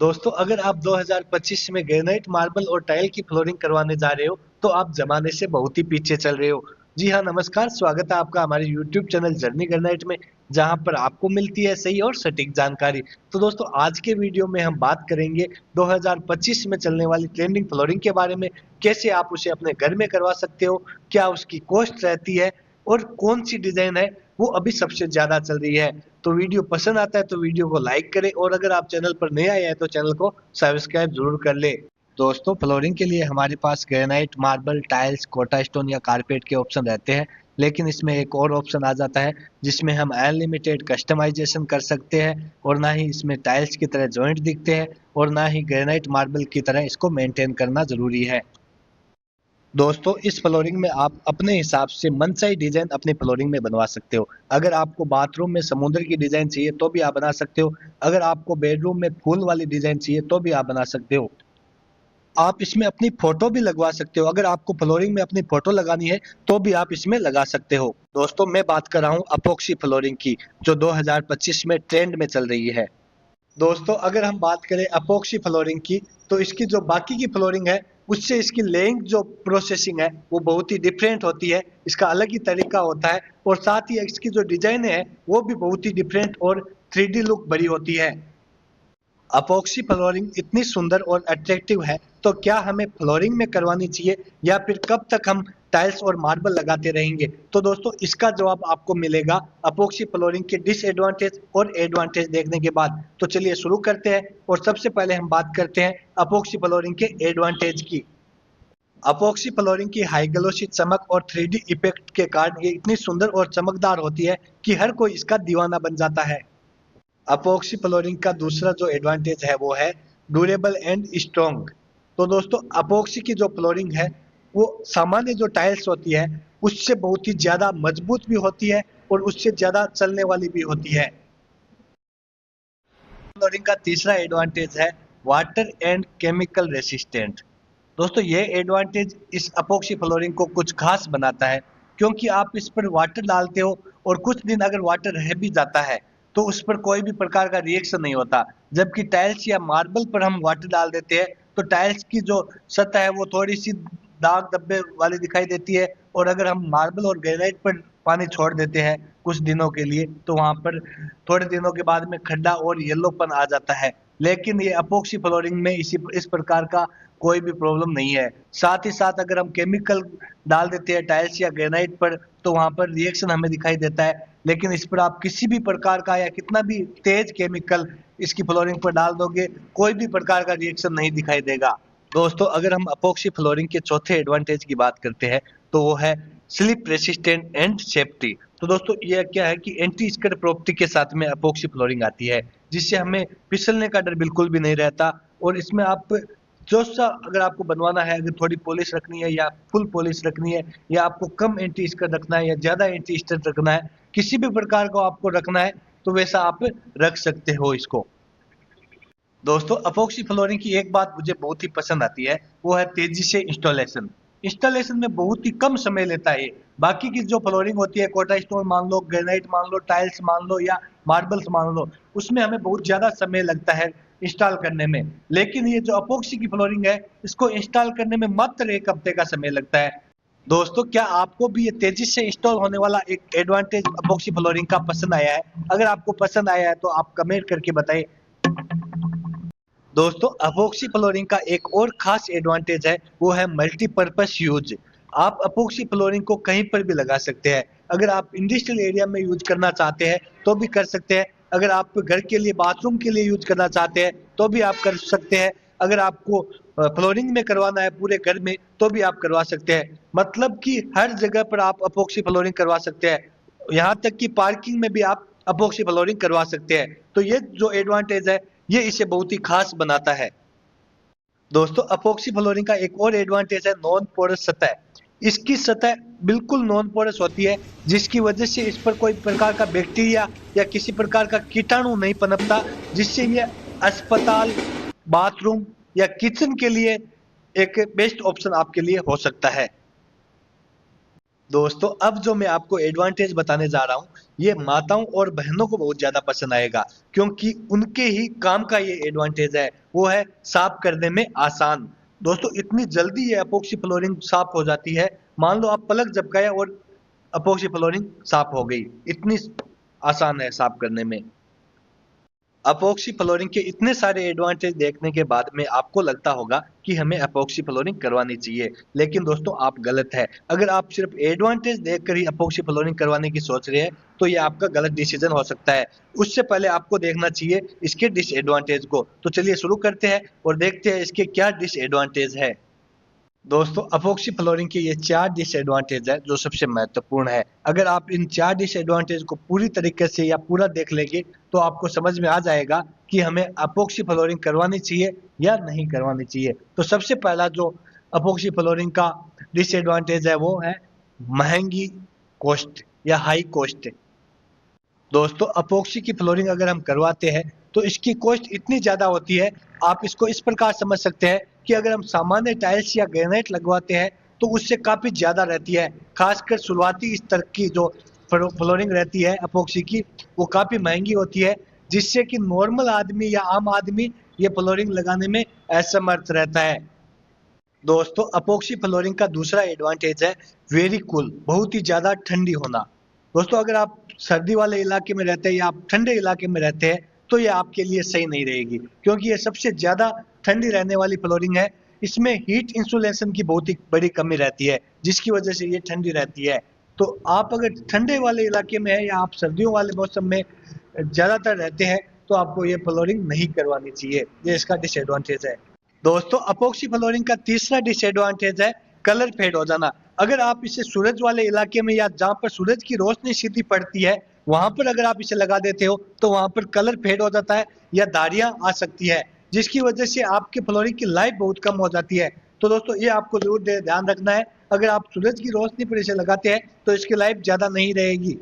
दोस्तों अगर आप 2025 में ग्रेनाइट मार्बल और टाइल की फ्लोरिंग करवाने जा रहे हो तो आप जमाने से बहुत ही पीछे चल रहे हो। जी हाँ, नमस्कार, स्वागत है आपका हमारे YouTube चैनल जर्नी ग्रेनाइट में, जहां पर आपको मिलती है सही और सटीक जानकारी। तो दोस्तों आज के वीडियो में हम बात करेंगे 2025 में चलने वाली ट्रेंडिंग फ्लोरिंग के बारे में। कैसे आप उसे अपने घर में करवा सकते हो, क्या उसकी कॉस्ट रहती है और कौन सी डिजाइन है वो अभी सबसे ज्यादा चल रही है। तो वीडियो पसंद आता है तो वीडियो को लाइक करें और अगर आप चैनल पर नए आए हैं तो चैनल को सब्सक्राइब जरूर कर ले। दोस्तों फ्लोरिंग के लिए हमारे पास granite marble tiles Kota stone या कारपेट के ऑप्शन रहते हैं, लेकिन इसमें एक और ऑप्शन आ जाता है जिसमें हम अनलिमिटेड कस्टमाइजेशन कर सकते हैं और ना ही इसमें टाइल्स की तरह जॉइंट दिखते हैं और ना ही ग्रेनाइट मार्बल की तरह इसको मेंटेन करना जरूरी है। दोस्तों इस फ्लोरिंग में आप अपने हिसाब से मनचाही डिजाइन अपनी फ्लोरिंग में बनवा सकते हो। अगर आपको बाथरूम में समुद्र की डिजाइन चाहिए तो भी आप बना सकते हो। अगर आपको बेडरूम में फूल वाली डिजाइन चाहिए तो भी आप बना सकते हो। आप इसमें अपनी फोटो भी लगवा सकते हो। अगर आपको फ्लोरिंग में अपनी फोटो लगानी है तो भी आप इसमें लगा सकते हो। दोस्तों मैं बात कर रहा हूँ अपोक्सी फ्लोरिंग की, जो 2025 में ट्रेंड में चल रही है। दोस्तों अगर हम बात करें अपोक्सी फ्लोरिंग की, तो इसकी जो बाकी की फ्लोरिंग है उससे इसकी लेइंग जो प्रोसेसिंग है वो बहुत ही डिफरेंट होती है। इसका अलग ही तरीका होता है और साथ ही इसकी जो डिजाइन है वो भी बहुत ही डिफरेंट और 3D लुक बड़ी होती है। अपॉक्सी फ्लोरिंग इतनी सुंदर और अट्रैक्टिव है तो क्या हमें फ्लोरिंग में करवानी चाहिए या फिर कब तक हम टाइल्स और मार्बल लगाते रहेंगे। तो दोस्तों इसका जवाब आपको मिलेगा अपॉक्सी फ्लोरिंग के डिसएडवांटेज और एडवांटेज देखने के बाद। तो चलिए शुरू करते हैं और सबसे पहले हम बात करते हैं अपॉक्सी फ्लोरिंग के एडवांटेज की। अपॉक्सी फ्लोरिंग की हाई ग्लोसी चमक और 3D इफेक्ट के कारण ये इतनी सुंदर और चमकदार होती है कि हर कोई इसका दीवाना बन जाता है। अपॉक्सी फ्लोरिंग का दूसरा जो एडवांटेज है वो है ड्यूरेबल एंड स्ट्रॉन्ग। तो दोस्तों अपॉक्सी की जो फ्लोरिंग है वो सामान्य जो टाइल्स होती है उससे बहुत ही ज्यादा मजबूत भी होती है और उससे ज्यादा चलने वाली भी होती है। फ्लोरिंग का तीसरा एडवांटेज है वाटर एंड केमिकल रेसिस्टेंट। दोस्तों ये एडवांटेज इस अपॉक्सी फ्लोरिंग को कुछ खास बनाता है, क्योंकि आप इस पर वाटर डालते हो और कुछ दिन अगर वाटर रह भी जाता है तो उस पर कोई भी प्रकार का रिएक्शन नहीं होता। जबकि टाइल्स या मार्बल पर हम वाटर डाल देते हैं तो टाइल्स की जो सतह है वो थोड़ी सी दाग धब्बे वाली दिखाई देती है और अगर हम मार्बल और ग्रेनाइट पर पानी छोड़ देते हैं कुछ दिनों के लिए तो वहां पर थोड़े दिनों के बाद में खड्डा और येलोपन आ जाता है। लेकिन ये अपॉक्सी फ्लोरिंग में इस प्रकार का कोई भी प्रॉब्लम नहीं है। साथ ही साथ अगर हम केमिकल डाल देते हैं टाइल्स या ग्रेनाइट पर तो वहां पर रिएक्शन हमें दिखाई देता है, लेकिन इस पर आप किसी भी प्रकार का या कितना भी तेज केमिकल इसकी फ्लोरिंग पर डाल दोगे कोई भी प्रकार का रिएक्शन नहीं दिखाई देगा। दोस्तों अगर हम अपोक्सी फ्लोरिंग के चौथे एडवांटेज की बात करते हैं तो वो है स्लिप रेसिस्टेंट एंड सेफ्टी। तो दोस्तों ये क्या है कि एंटी स्किड प्रॉपर्टी के साथ में अपोक्सी फ्लोरिंग आती है, जिससे हमें फिसलने का डर बिल्कुल भी नहीं रहता। और इसमें आप जो सा अगर आपको बनवाना है, अगर थोड़ी पॉलिश रखनी है या फुल पॉलिश रखनी है या आपको कम एंटी स्किड रखना है या ज्यादा एंटी स्किड रखना है, किसी भी प्रकार को आपको रखना है तो वैसा आप रख सकते हो इसको। दोस्तों अपोक्सी फ्लोरिंग की एक बात मुझे बहुत ही पसंद आती है, वो है तेजी से इंस्टॉलेशन। इंस्टॉलेशन में बहुत ही कम समय लेता है। बाकी की जो फ्लोरिंग होती है कोटा स्टोन मान लो, ग्रेनाइट मान लो, टाइल्स मान लो या मार्बल्स मान लो, उसमें हमें बहुत ज्यादा समय लगता है इंस्टॉल करने में। लेकिन ये जो अपोक्सी की फ्लोरिंग है इसको इंस्टॉल करने में मात्र 1 हफ्ते का समय लगता है। दोस्तों क्या आपको भी ये तेजी से इंस्टॉल होने वाला एक एडवांटेज अपोक्सी फ्लोरिंग का पसंद आया है? अगर आपको पसंद आया है तो आप कमेंट करके बताइए। दोस्तों अपोक्सी फ्लोरिंग का एक और खास एडवांटेज है वो है मल्टीपर्पस यूज। आप अपोक्सी फ्लोरिंग को कहीं पर भी लगा सकते हैं। अगर आप इंडस्ट्रियल एरिया में यूज करना चाहते हैं तो भी कर सकते हैं। अगर आप घर के लिए बाथरूम के लिए यूज करना चाहते हैं तो भी आप कर सकते हैं। अगर आपको फ्लोरिंग में करवाना है पूरे घर में तो भी आप करवा सकते हैं। मतलब कि हर जगह पर आप अपोक्सी फ्लोरिंग करवा सकते हैं। यहाँ तक कि पार्किंग में भी आप अपोक्सी फ्लोरिंग करवा सकते हैं। तो ये जो एडवांटेज है ये इसे बहुत ही खास बनाता है। दोस्तों अपोक्सी फ्लोरिंग का एक और एडवांटेज है नॉन पोरस सतह। इसकी सतह बिल्कुल नॉन पोरस होती है, जिसकी वजह से इस पर कोई प्रकार का बैक्टीरिया या किसी प्रकार का कीटाणु नहीं पनपता, जिससे ये अस्पताल, बाथरूम या किचन के लिए एक बेस्ट ऑप्शन आपके लिए हो सकता है। दोस्तों अब जो मैं आपको एडवांटेज बताने जा रहा हूँ ये माताओं और बहनों को बहुत ज्यादा पसंद आएगा, क्योंकि उनके ही काम का ये एडवांटेज है। वो है साफ करने में आसान। दोस्तों इतनी जल्दी ये अपोक्सी फ्लोरिंग साफ हो जाती है। मान लो आप पलक झपकाया और अपोक्सी फ्लोरिंग साफ हो गई। इतनी आसान है साफ करने में। अपोक्सी फ्लोरिंग के इतने सारे एडवांटेज देखने के बाद में आपको लगता होगा कि हमें अपोक्सी फ्लोरिंग करवानी चाहिए, लेकिन दोस्तों आप गलत है। अगर आप सिर्फ एडवांटेज देखकर ही अपोक्सी फ्लोरिंग करवाने की सोच रहे हैं तो ये आपका गलत डिसीजन हो सकता है। उससे पहले आपको देखना चाहिए इसके डिसएडवांटेज को। तो चलिए शुरू करते हैं और देखते हैं इसके क्या डिसएडवांटेज है। दोस्तों अपोक्सी फ्लोरिंग के ये 4 डिसएडवांटेज है जो सबसे महत्वपूर्ण है। अगर आप इन 4 डिसएडवांटेज को पूरी तरीके से या पूरा देख लेंगे तो आपको समझ में आ जाएगा कि हमें अपोक्सी फ्लोरिंग करवानी चाहिए या नहीं करवानी चाहिए। तो सबसे पहला जो अपोक्सी फ्लोरिंग का डिसएडवांटेज है वो है महंगी कॉस्ट या हाई कॉस्ट। दोस्तों अपोक्सी की फ्लोरिंग अगर हम करवाते हैं तो इसकी कॉस्ट इतनी ज़्यादा होती है। आप इसको इस प्रकार समझ सकते हैं कि अगर हम सामान्य टाइल्स या ग्रेनाइट लगवाते हैं तो उससे काफ़ी ज़्यादा रहती है। खासकर शुरुआती स्तर की जो फ्लोरिंग रहती है अपोक्सी की वो काफ़ी महंगी होती है, जिससे कि नॉर्मल आदमी या आम आदमी ये फ्लोरिंग लगाने में असमर्थ रहता है। दोस्तों अपोक्सी फ्लोरिंग का दूसरा एडवांटेज है वेरी कूल, बहुत ही ज़्यादा ठंडी होना। दोस्तों अगर आप सर्दी वाले इलाके में रहते हैं या आप ठंडे इलाके में रहते हैं तो ये आपके लिए सही नहीं रहेगी, क्योंकि ये सबसे ज़्यादा ठंडी रहने वाली फ्लोरिंग है। इसमें हीट इंसुलेशन की बहुत ही बड़ी कमी रहती है जिसकी वजह से ये ठंडी रहती है। तो आप अगर ठंडे वाले इलाके में है या आप सर्दियों वाले मौसम में ज़्यादातर रहते हैं तो आपको ये फ्लोरिंग नहीं करवानी चाहिए। ये इसका डिसएडवांटेज है। दोस्तों अपोक्सी फ्लोरिंग का तीसरा डिसएडवांटेज है कलर फेड हो जाना। अगर आप इसे सूरज वाले इलाके में या जहां पर सूरज की रोशनी सीधी पड़ती है वहां पर अगर आप इसे लगा देते हो तो वहां पर कलर फेड हो जाता है या दारियां आ सकती है, जिसकी वजह से आपके फ्लोरिंग की लाइफ बहुत कम हो जाती है। तो दोस्तों ये आपको जरूर ध्यान रखना है। अगर आप सूरज की रोशनी पर इसे लगाते हैं तो इसकी लाइफ ज्यादा नहीं रहेगी।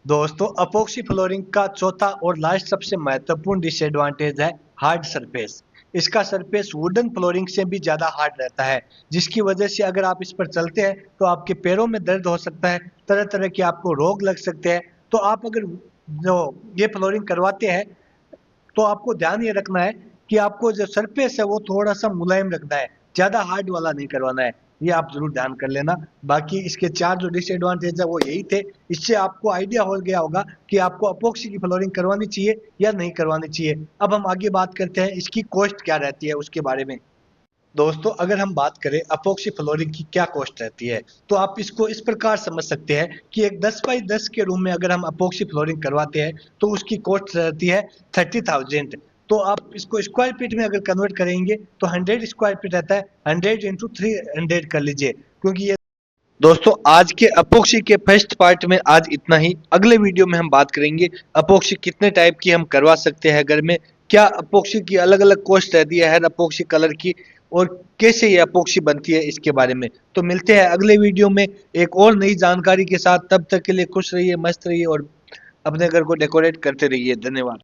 दोस्तों अपोक्सी फ्लोरिंग का चौथा और लास्ट सबसे महत्वपूर्ण डिसएडवांटेज है हार्ड सरफेस। इसका सरफेस वुडन फ्लोरिंग से भी ज़्यादा हार्ड रहता है, जिसकी वजह से अगर आप इस पर चलते हैं तो आपके पैरों में दर्द हो सकता है, तरह तरह के आपको रोग लग सकते हैं। तो आप अगर जो ये फ्लोरिंग करवाते हैं तो आपको ध्यान ये रखना है कि आपको जो सरफेस है वो थोड़ा सा मुलायम रखना है, ज़्यादा हार्ड वाला नहीं करवाना है। ये आप जरूर ध्यान कर लेना। बाकी इसके 4 जो डिसएडवांटेज है वो यही थे। इससे आपको आइडिया हो गया होगा कि आपको अपोक्सी की फ्लोरिंग करवानी चाहिए या नहीं करवानी चाहिए। अब हम आगे बात करते हैं इसकी कॉस्ट क्या रहती है उसके बारे में। दोस्तों अगर हम बात करें अपोक्सी फ्लोरिंग की क्या कॉस्ट रहती है तो आप इसको इस प्रकार समझ सकते हैं कि एक 10 बाई 10 के रूम में अगर हम अपोक्सी फ्लोरिंग करवाते हैं तो उसकी कॉस्ट रहती है 30,000। तो आप इसको स्क्वायर फीट में अगर कन्वर्ट करेंगे तो 100 स्क्वायर फीट रहता है। 100 इंटू 300 कर लीजिए, क्योंकि ये दोस्तों आज के अपोक्सी के फर्स्ट पार्ट में आज इतना ही। अगले वीडियो में हम बात करेंगे अपोक्सी कितने टाइप की हम करवा सकते हैं घर में, क्या अपोक्सी की अलग अलग कॉस्ट रहती है हर अपोक्सी कलर की, और कैसे ये अपोक्सी बनती है इसके बारे में। तो मिलते हैं अगले वीडियो में एक और नई जानकारी के साथ। तब तक के लिए खुश रहिए, मस्त रहिए और अपने घर को डेकोरेट करते रहिए। धन्यवाद।